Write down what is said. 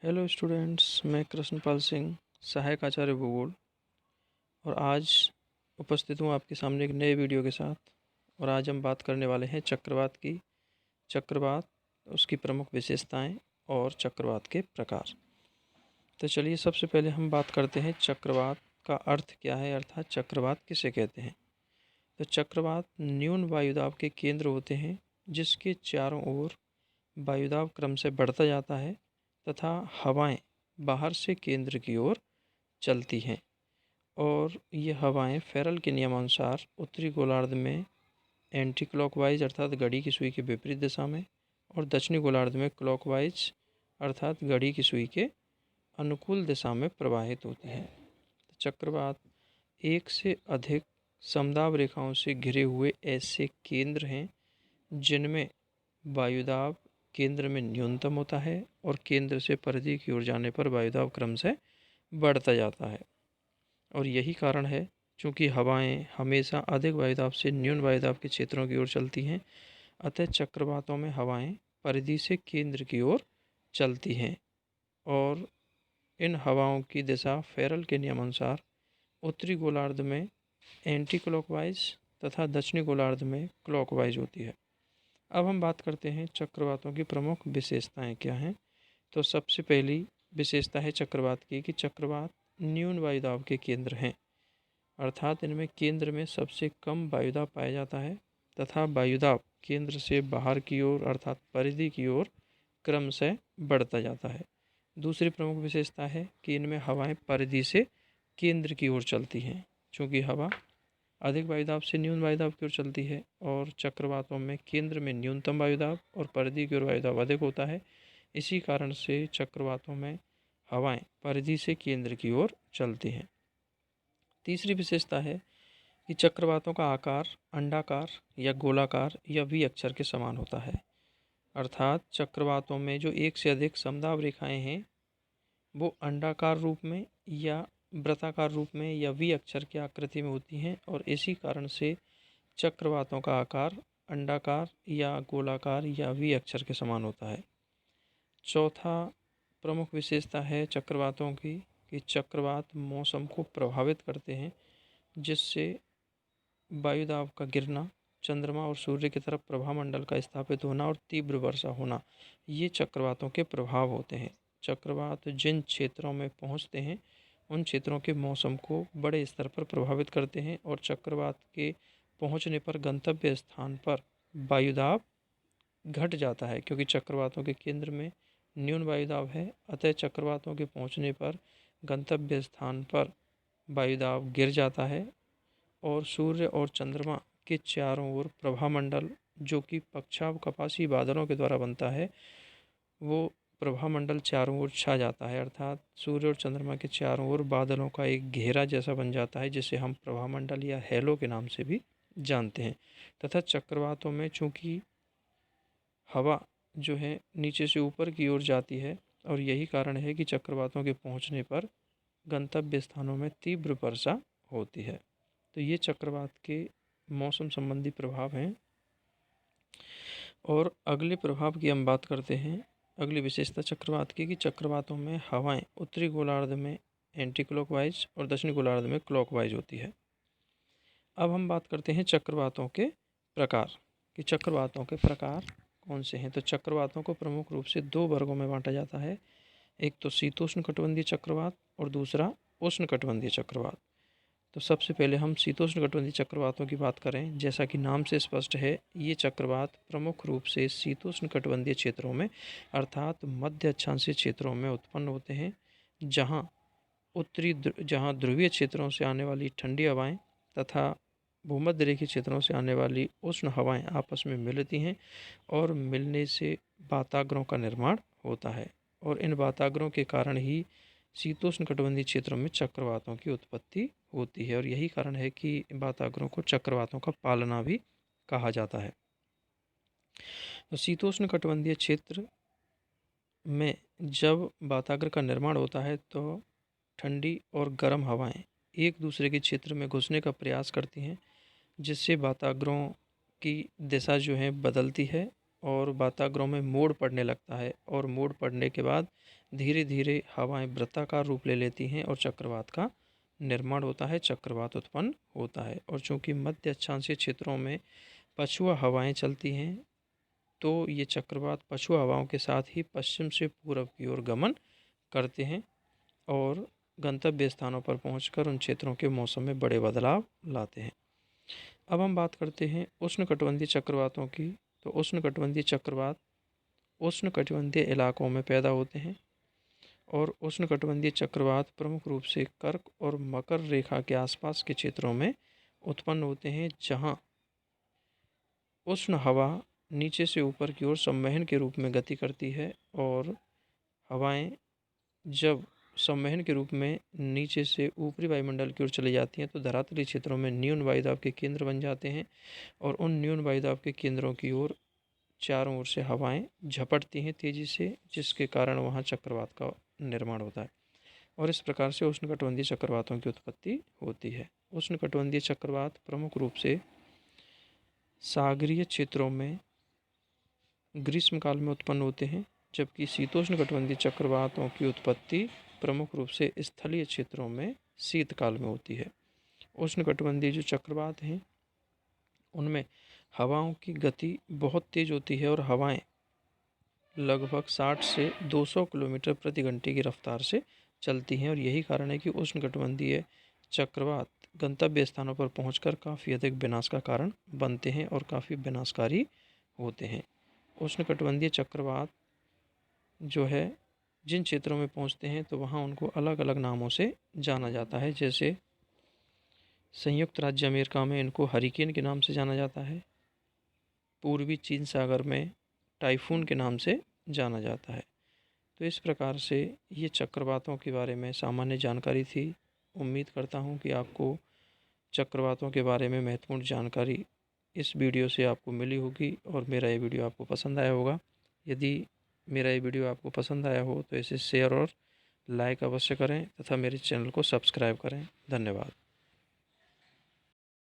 Hello students, मैं कृष्णपाल सिंह, सहायक आचार्य भूगोल, और आज उपस्थित हूँ आपके सामने एक नए वीडियो के साथ। और आज हम बात करने वाले हैं चक्रवात की। चक्रवात, उसकी प्रमुख विशेषताएं और चक्रवात के प्रकार। तो चलिए सबसे पहले हम बात करते हैं चक्रवात का अर्थ क्या है, अर्थात चक्रवात किसे कहते हैं। तो चक्रवात न्यून वायुदाब के केंद्र होते हैं जिसके चारों ओर वायुदाब क्रम से बढ़ता जाता है तथा हवाएं बाहर से केंद्र की ओर चलती हैं, और ये हवाएं फेरल के नियमानुसार उत्तरी गोलार्ध में एंटी क्लॉकवाइज अर्थात घड़ी की सुई के विपरीत दिशा में, और दक्षिणी गोलार्ध में क्लॉकवाइज अर्थात घड़ी की सुई के अनुकूल दिशा में प्रवाहित होती हैं। चक्रवात एक से अधिक समदाब रेखाओं से घिरे हुए ऐसे केंद्र हैं जिनमें वायुदाब केंद्र में न्यूनतम होता है और केंद्र से परिधि की ओर जाने पर वायुदाब क्रम से बढ़ता जाता है। और यही कारण है चूँकि हवाएं हमेशा अधिक वायुदाब से न्यून वायुदाब के क्षेत्रों की ओर चलती हैं, अतः चक्रवातों में हवाएं परिधि से केंद्र की ओर चलती हैं, और इन हवाओं की दिशा फेरल के नियमानुसार उत्तरी गोलार्ध में एंटी क्लॉकवाइज तथा दक्षिणी गोलार्ध में क्लॉकवाइज होती है। अब हम बात करते हैं चक्रवातों की प्रमुख विशेषताएं क्या हैं। तो सबसे पहली विशेषता है चक्रवात की कि चक्रवात न्यून वायुदाब के केंद्र हैं, अर्थात इनमें केंद्र में सबसे कम वायुदाब पाया जाता है तथा वायुदाब केंद्र से बाहर की ओर अर्थात परिधि की ओर क्रम से बढ़ता जाता है। दूसरी प्रमुख विशेषता है कि इनमें हवाएं परिधि से केंद्र की ओर चलती हैं। चूँकि हवा अधिक वायुदाब से न्यून वायुदाब की ओर चलती है और चक्रवातों में केंद्र में न्यूनतम वायुदाब और परिधि की ओर वायुदाब अधिक होता है, इसी कारण से चक्रवातों में हवाएं परिधि से केंद्र की ओर चलती हैं। तीसरी विशेषता है कि चक्रवातों का आकार अंडाकार या गोलाकार या वी अक्षर के समान होता है, अर्थात चक्रवातों में जो एक से अधिक समदाब रेखाएं हैं वो अंडाकार रूप में या वृत्ताकार रूप में या वी अक्षर की आकृति में होती हैं, और इसी कारण से चक्रवातों का आकार अंडाकार या गोलाकार या वी अक्षर के समान होता है। चौथा प्रमुख विशेषता है चक्रवातों की कि चक्रवात मौसम को प्रभावित करते हैं, जिससे वायुदाब का गिरना, चंद्रमा और सूर्य की तरफ प्रभामंडल का स्थापित होना और तीव्र वर्षा होना, ये चक्रवातों के प्रभाव होते हैं। चक्रवात जिन क्षेत्रों में पहुंचते हैं उन क्षेत्रों के मौसम को बड़े स्तर पर प्रभावित करते हैं, और चक्रवात के पहुंचने पर गंतव्य स्थान पर वायुदाब घट जाता है, क्योंकि चक्रवातों के केंद्र में न्यून वायुदाब है। अतः चक्रवातों के पहुंचने पर गंतव्य स्थान पर वायुदाब गिर जाता है, और सूर्य और चंद्रमा के चारों ओर प्रभामंडल, जो कि पक्षावकाशी बादलों के द्वारा बनता है, वो प्रभामंडल चारों ओर छा जाता है, अर्थात सूर्य और चंद्रमा के चारों ओर बादलों का एक घेरा जैसा बन जाता है, जिसे हम प्रभामंडल या हेलो के नाम से भी जानते हैं। तथा चक्रवातों में चूँकि हवा जो है नीचे से ऊपर की ओर जाती है, और यही कारण है कि चक्रवातों के पहुंचने पर गंतव्य स्थानों में तीव्र वर्षा होती है। तो ये चक्रवात के मौसम संबंधी प्रभाव हैं। और अगले प्रभाव की हम बात करते हैं। अगली विशेषता चक्रवात की कि चक्रवातों में हवाएं उत्तरी गोलार्ध में एंटी क्लॉकवाइज और दक्षिणी गोलार्ध में क्लॉकवाइज होती है। अब हम बात करते हैं चक्रवातों के प्रकार कि चक्रवातों के प्रकार कौन से हैं। तो चक्रवातों को प्रमुख रूप से दो वर्गों में बांटा जाता है, एक तो शीतोष्णकटिबंधीय चक्रवात और दूसरा उष्णकटिबंधीय चक्रवात। तो सबसे पहले हम शीतोष्णकटिबंधीय चक्रवातों की बात करें। जैसा कि नाम से स्पष्ट है, ये चक्रवात प्रमुख रूप से शीतोष्णकटिबंधीय क्षेत्रों में अर्थात मध्य अक्षांशीय क्षेत्रों में उत्पन्न होते हैं, जहाँ ध्रुवीय क्षेत्रों से आने वाली ठंडी हवाएं तथा भूमध्य रेखीय क्षेत्रों से आने वाली उष्ण हवाएं आपस में मिलती हैं, और मिलने से वाताग्रों का निर्माण होता है, और इन वाताग्रों के कारण ही शीतोष्णकटिबंधीय क्षेत्रों में चक्रवातों की उत्पत्ति होती है, और यही कारण है कि वाताग्रों को चक्रवातों का पालना भी कहा जाता है। तो शीतोष्णकटिबंधीय क्षेत्र में जब वाताग्र का निर्माण होता है तो ठंडी और गर्म हवाएं एक दूसरे के क्षेत्र में घुसने का प्रयास करती हैं, जिससे वाताग्रों की दिशा जो है बदलती है और वाताग्रों में मोड़ पड़ने लगता है, और मोड़ पड़ने के बाद धीरे धीरे हवाएं वृत्ताकार रूप ले लेती हैं और चक्रवात का निर्माण होता है, चक्रवात उत्पन्न होता है। और चूंकि मध्य अक्षांशीय क्षेत्रों में पछुआ हवाएं चलती हैं, तो ये चक्रवात पछुआ हवाओं के साथ ही पश्चिम से पूर्व की ओर गमन करते हैं और गंतव्य स्थानों पर पहुंचकर उन क्षेत्रों के मौसम में बड़े बदलाव लाते हैं। अब हम बात करते हैं उष्णकटिबंधीय चक्रवातों की। तो उष्णकटिबंधीय चक्रवात उष्णकटिबंधीय इलाकों में पैदा होते हैं और उष्णकटिबंधीय चक्रवात प्रमुख रूप से कर्क और मकर रेखा के आसपास के क्षेत्रों में उत्पन्न होते हैं, जहां उष्ण हवा नीचे से ऊपर की ओर संवहन के रूप में गति करती है और हवाएं जब संवहन के रूप में नीचे से ऊपरी वायुमंडल की ओर चली जाती हैं तो धरातलीय क्षेत्रों में न्यून वायुदाब के केंद्र बन जाते हैं और उन न्यून वायुदाब के केंद्रों की ओर चारों ओर से हवाएं झपटती हैं तेजी से, जिसके कारण वहां चक्रवात का निर्माण होता है और इस प्रकार से उष्णकटिबंधीय चक्रवातों की उत्पत्ति होती है। उष्णकटिबंधीय चक्रवात प्रमुख रूप से सागरीय क्षेत्रों में ग्रीष्मकाल में उत्पन्न होते हैं, जबकि शीतोष्णकटिबंधीय चक्रवातों की उत्पत्ति प्रमुख रूप से स्थलीय क्षेत्रों में शीतकाल में होती है। उष्णकटिबंधीय जो चक्रवात हैं उनमें हवाओं की गति बहुत तेज होती है और हवाएं लगभग 60 से 200 किलोमीटर प्रति घंटे की रफ्तार से चलती हैं और यही कारण है कि उष्णकटिबंधीय चक्रवात गंतव्य स्थानों पर पहुंचकर काफ़ी अधिक विनाश का कारण बनते हैं और काफ़ी विनाशकारी होते हैं। उष्णकटिबंधीय चक्रवात जो है जिन क्षेत्रों में पहुंचते हैं तो वहां उनको अलग अलग नामों से जाना जाता है। जैसे संयुक्त राज्य अमेरिका में इनको हरिकेन के नाम से जाना जाता है, पूर्वी चीन सागर में टाइफून के नाम से जाना जाता है। तो इस प्रकार से ये चक्रवातों के बारे में सामान्य जानकारी थी। उम्मीद करता हूँ कि आपको चक्रवातों के बारे में महत्वपूर्ण जानकारी इस वीडियो से आपको मिली होगी और मेरा ये वीडियो आपको पसंद आया होगा। यदि मेरा ये वीडियो आपको पसंद आया हो तो इसे शेयर और लाइक अवश्य करें तथा मेरे चैनल को सब्सक्राइब करें। धन्यवाद।